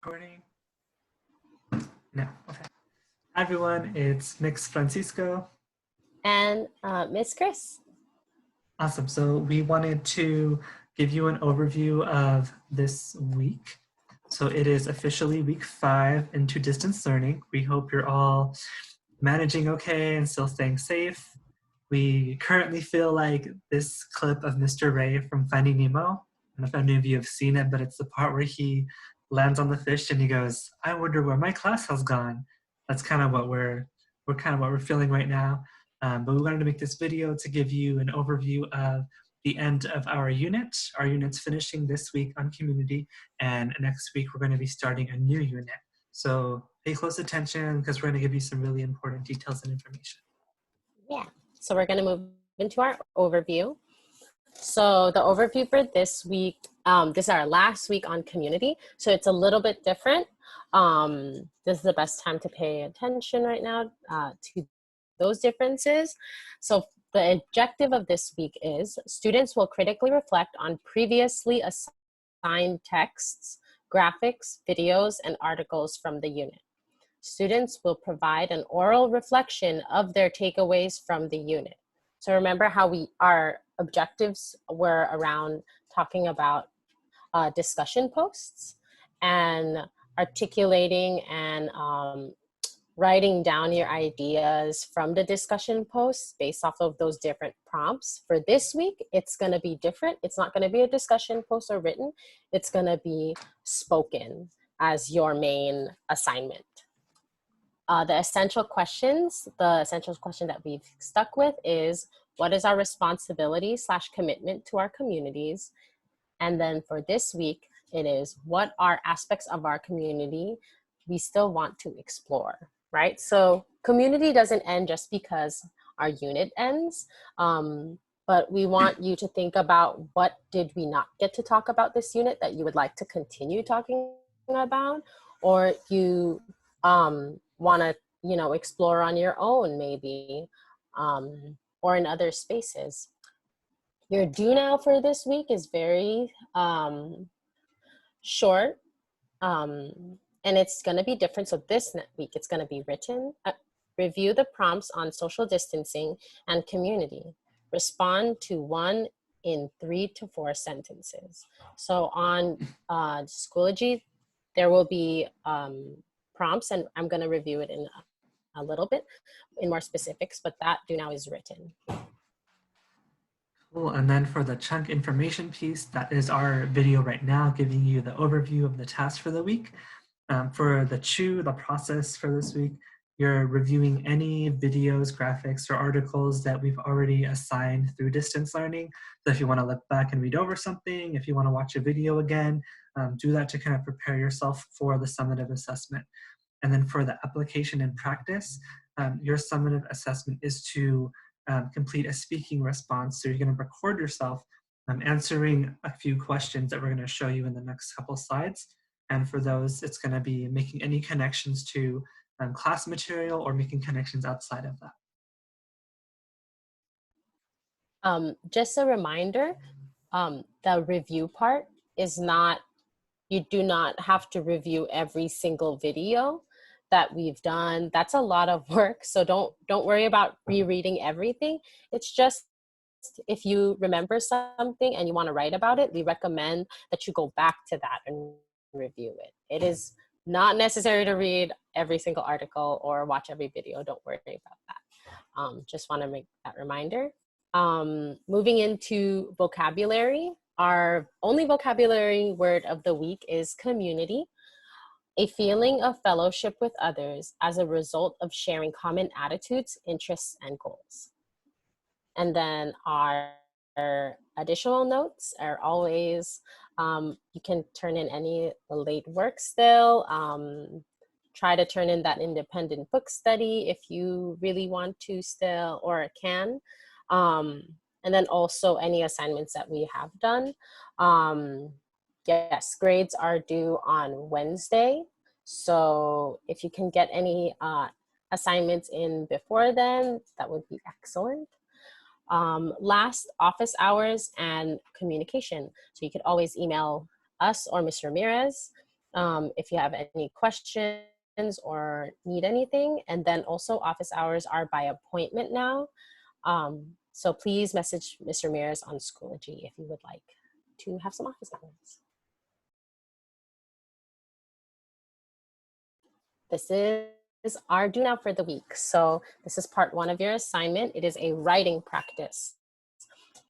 Recording? No. Okay. Hi everyone, it's Mx Francisco. And Miss Kris. Awesome. So we wanted to give you an overview of this week. So it is officially week 5 into distance learning. We hope you're all managing okay and still staying safe. We currently feel like this clip of Mr. Ray from Finding Nemo. I don't know if any of you have seen it, but it's the part where he lands on the fish and he goes, "I wonder where my class has gone." That's kind of what we're feeling right now. But we wanted to make this video to give you an overview of the end of our unit. Our unit's finishing this week on community, and next week we're going to be starting a new unit. So pay close attention because we're going to give you some really important details and information. Yeah, so we're going to move into our overview. So the overview for this week, this is our last week on community, so it's a little bit different. This is the best time to pay attention right now to those differences. So the objective of this week is students will critically reflect on previously assigned texts, graphics, videos, and articles from the unit. Students will provide an oral reflection of their takeaways from the unit. So remember how our objectives were around talking about discussion posts and articulating and writing down your ideas from the discussion posts based off of those different prompts. For this week, it's going to be different. It's not going to be a discussion post or written. It's going to be spoken as your main assignment. The essential question that we've stuck with is, what is our responsibility / commitment to our communities? And then for this week, it is, what are aspects of our community we still want to explore, right? So community doesn't end just because our unit ends, but we want you to think about, what did we not get to talk about this unit that you would like to continue talking about, or you want to explore on your own maybe, or in other spaces. Your do now for this week is very short, and it's going to be different. So this week it's going to be written. Review the prompts on social distancing and community. Respond to 1 in 3 to 4 sentences. So on Schoology, there will be prompts, and I'm going to review it in a little bit in more specifics, but that do now is written. Cool. And then for the chunk information piece, that is our video right now giving you the overview of the task for the week. For the chew, the process for this week, you're reviewing any videos, graphics, or articles that we've already assigned through distance learning. So if you want to look back and read over something, if you want to watch a video again, do that to kind of prepare yourself for the summative assessment. And then for the application and practice, your summative assessment is to complete a speaking response. So you're going to record yourself answering a few questions that we're going to show you in the next couple slides. And for those, it's going to be making any connections to class material or making connections outside of that. Just a reminder, the review part is not, you do not have to review every single video that we've done. That's a lot of work. So don't worry about rereading everything. It's just, if you remember something and you want to write about it, we recommend that you go back to that and review it. It is not necessary to read every single article or watch every video. Don't worry about that. Just want to make that reminder. Moving into vocabulary, our only vocabulary word of the week is community, a feeling of fellowship with others as a result of sharing common attitudes, interests, and goals. And then our additional notes are always, you can turn in any late work still. Try to turn in that independent book study if you really want to still, or can. And then also any assignments that we have done. Yes, grades are due on Wednesday. So if you can get any assignments in before then, that would be excellent. Last, office hours and communication. So you could always email us or Ms. Ramirez if you have any questions or need anything. And then also office hours are by appointment now. So please message Mr. Ramirez on Schoology if you would like to have some office hours. This is our do now for the week. So this is part 1 of your assignment. It is a writing practice.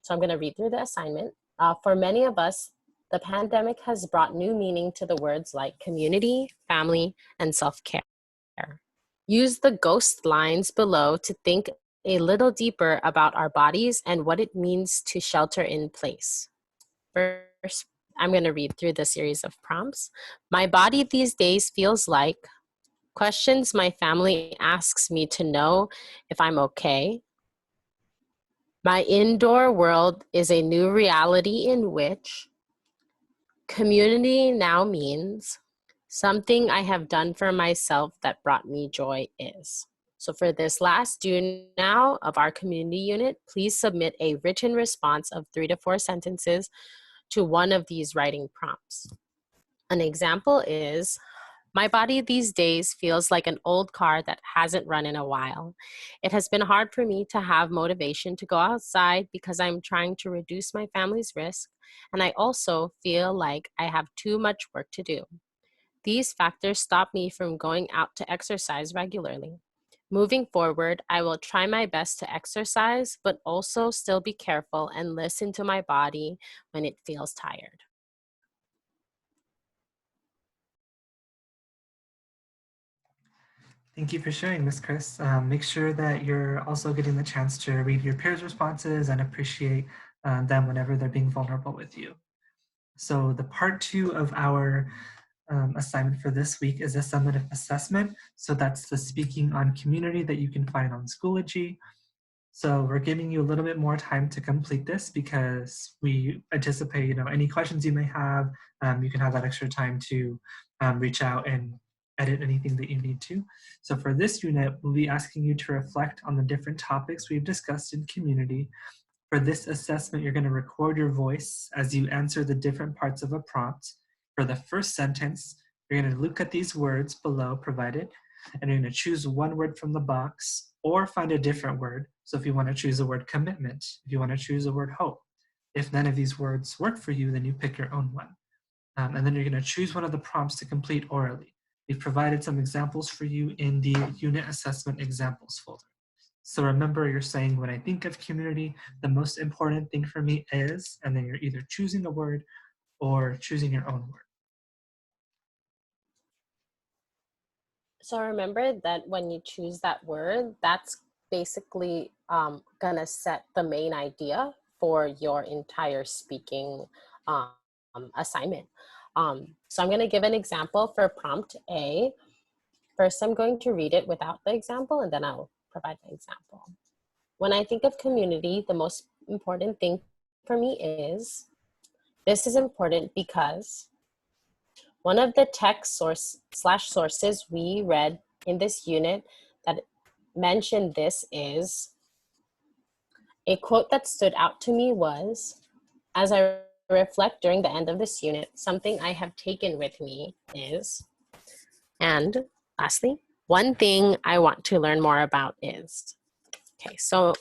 So I'm going to read through the assignment. For many of us, the pandemic has brought new meaning to the words like community, family, and self-care. Use the ghost lines below to think a little deeper about our bodies and what it means to shelter in place. First, I'm going to read through the series of prompts. My body these days feels like questions my family asks me to know if I'm okay. My indoor world is a new reality in which community now means something I have done for myself that brought me joy is. So for this last do now of our community unit, please submit a written response of 3 to 4 sentences to one of these writing prompts. An example is, my body these days feels like an old car that hasn't run in a while. It has been hard for me to have motivation to go outside because I'm trying to reduce my family's risk, and I also feel like I have too much work to do. These factors stop me from going out to exercise regularly. Moving forward, I will try my best to exercise, but also still be careful and listen to my body when it feels tired. Thank you for sharing this, Kris. Make sure that you're also getting the chance to read your peers' responses and appreciate them whenever they're being vulnerable with you. So the part 2 of our assignment for this week is a summative assessment. So that's the speaking on community that you can find on Schoology. So we're giving you a little bit more time to complete this because we anticipate, any questions you may have, you can have that extra time to reach out and edit anything that you need to. So for this unit, we'll be asking you to reflect on the different topics we've discussed in community. For this assessment, you're going to record your voice as you answer the different parts of a prompt. For the first sentence, you're going to look at these words below provided, and you're going to choose one word from the box or find a different word. So if you want to choose the word commitment, if you want to choose the word hope, if none of these words work for you, then you pick your own one. And then you're going to choose one of the prompts to complete orally. We've provided some examples for you in the unit assessment examples folder. So remember, you're saying, when I think of community, the most important thing for me is, and then you're either choosing a word or choosing your own word. So remember that when you choose that word, that's basically gonna set the main idea for your entire speaking assignment. So I'm gonna give an example for prompt A. First, I'm going to read it without the example, and then I'll provide the example. When I think of community, the most important thing for me is, this is important because one of the text sources we read in this unit that mentioned this is, a quote that stood out to me was, as I reflect during the end of this unit, something I have taken with me is, and lastly, one thing I want to learn more about is. Okay, so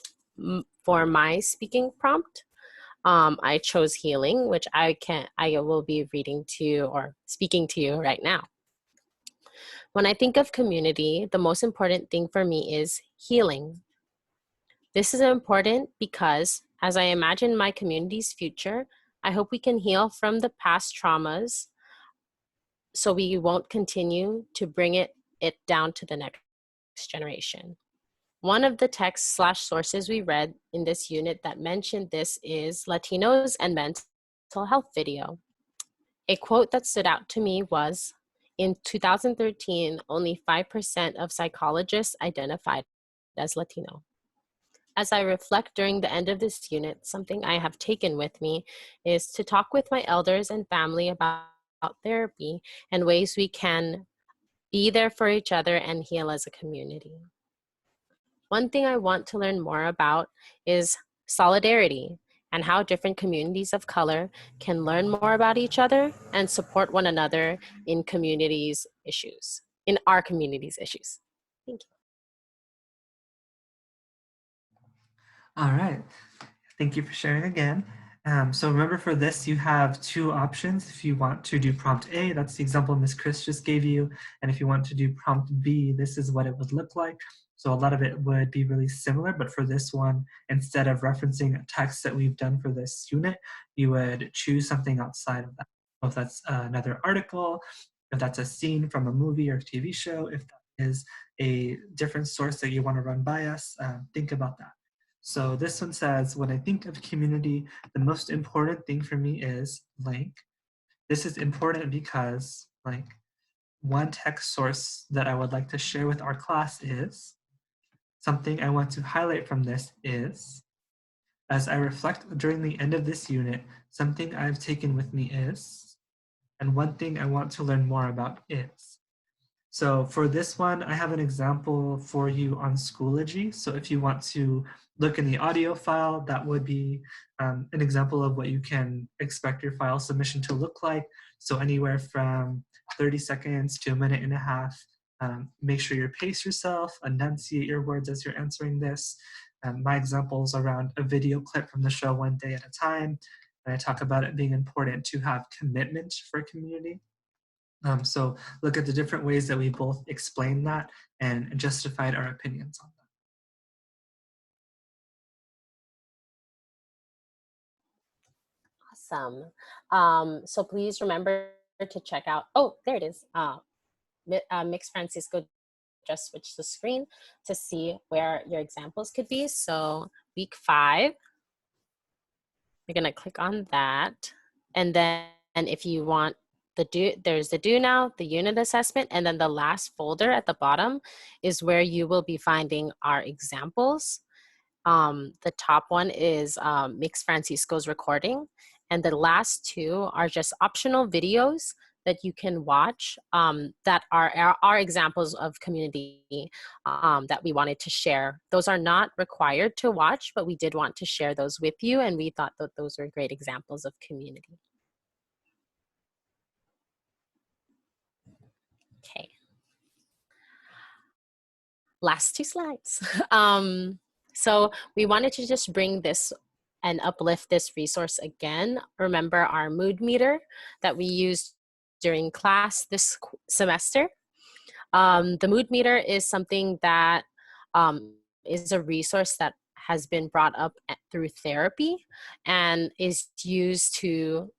for my speaking prompt, I chose healing, which I will be reading to you or speaking to you right now. When I think of community, the most important thing for me is healing. This is important because as I imagine my community's future, I hope we can heal from the past traumas so we won't continue to bring it down to the next generation. One of the text/sources we read in this unit that mentioned this is Latinos and Mental Health video. A quote that stood out to me was, in 2013, only 5% of psychologists identified as Latino. As I reflect during the end of this unit, something I have taken with me is to talk with my elders and family about therapy and ways we can be there for each other and heal as a community. One thing I want to learn more about is solidarity and how different communities of color can learn more about each other and support one another in our community's issues. Thank you. All right. Thank you for sharing again. So remember for this, you have two options. If you want to do prompt A, that's the example Ms. Kris just gave you. And if you want to do prompt B, this is what it would look like. So a lot of it would be really similar, but for this one, instead of referencing a text that we've done for this unit, you would choose something outside of that. So if that's another article, if that's a scene from a movie or TV show, if that is a different source that you want to run by us, think about that. So this one says, when I think of community, the most important thing for me is blank. This is important because blank. One text source that I would like to share with our class is, something I want to highlight from this is, as I reflect during the end of this unit, something I've taken with me is, and one thing I want to learn more about is. So for this one, I have an example for you on Schoology. So if you want to look in the audio file, that would be an example of what you can expect your file submission to look like. So anywhere from 30 seconds to a minute and a half. Make sure you pace yourself, enunciate your words as you're answering this. My example is around a video clip from the show One Day at a Time. And I talk about it being important to have commitment for community. So look at the different ways that we both explained that and justified our opinions on that. Awesome. So please remember to check out, oh, there it is. Mix Francisco just switch the screen to see where your examples could be. So week 5, you're gonna click on that. And then if you want the do, there's the do now, the unit assessment, and then the last folder at the bottom is where you will be finding our examples. The top one is Mix Francisco's recording, and the last 2 are just optional videos that you can watch that are examples of community that we wanted to share. Those are not required to watch, but we did want to share those with you, and we thought that those were great examples of community. Okay. Last 2 slides. So we wanted to just bring this and uplift this resource again. Remember our mood meter that we used during class this semester. The mood meter is something that is a resource that has been brought up through therapy and is used to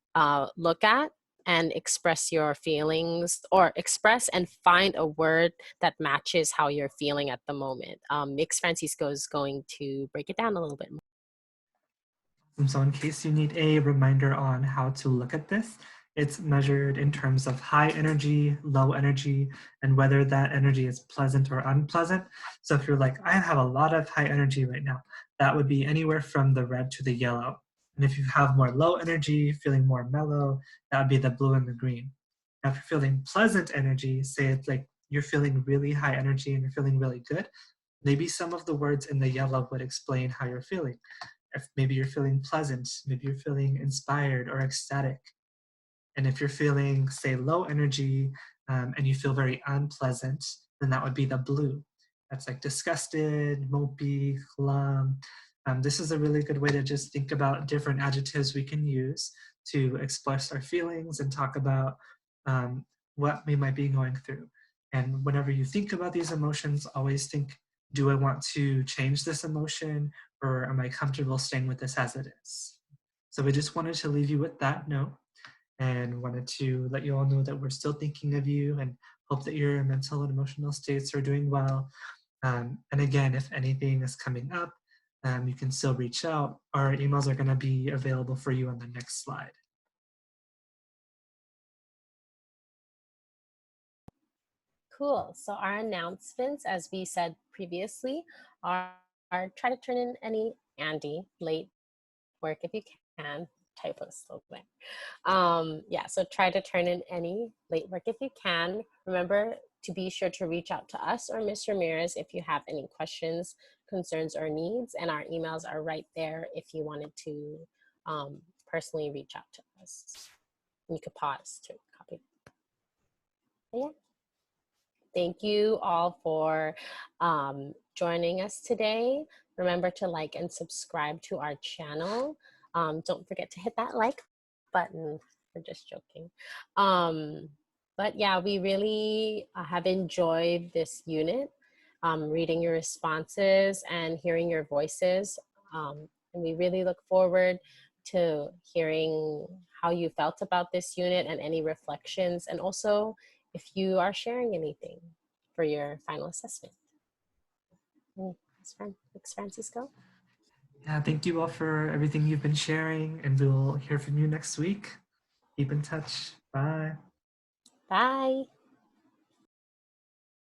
look at and express your feelings, or express and find a word that matches how you're feeling at the moment. Mix Francisco is going to break it down a little bit more. So in case you need a reminder on how to look at this, it's measured in terms of high energy, low energy, and whether that energy is pleasant or unpleasant. So if you're like, I have a lot of high energy right now, that would be anywhere from the red to the yellow. And if you have more low energy, feeling more mellow, that would be the blue and the green. Now, if you're feeling pleasant energy, say it's like you're feeling really high energy and you're feeling really good, maybe some of the words in the yellow would explain how you're feeling. If maybe you're feeling pleasant, maybe you're feeling inspired or ecstatic. And if you're feeling, say, low energy and you feel very unpleasant, then that would be the blue. That's like disgusted, mopey, glum. This is a really good way to just think about different adjectives we can use to express our feelings and talk about what we might be going through. And whenever you think about these emotions, always think, do I want to change this emotion, or am I comfortable staying with this as it is? So we just wanted to leave you with that note and wanted to let you all know that we're still thinking of you and hope that your mental and emotional states are doing well. And again, if anything is coming up, you can still reach out. Our emails are going to be available for you on the next slide. Cool. So our announcements, as we said previously, are try to turn in any late work if you can. Typos still there. Yeah, so try to turn in any late work if you can. Remember to be sure to reach out to us or Ms. Ramirez if you have any questions, concerns, or needs, and our emails are right there if you wanted to personally reach out to us. You could pause to copy. Yeah. Thank you all for joining us today. Remember to like and subscribe to our channel. Don't forget to hit that like button. We're just joking. But yeah, we really have enjoyed this unit, reading your responses and hearing your voices. And we really look forward to hearing how you felt about this unit and any reflections, and also if you are sharing anything for your final assessment. Thanks, Francisco. Yeah, thank you all for everything you've been sharing, and we'll hear from you next week. Keep in touch. Bye. Bye.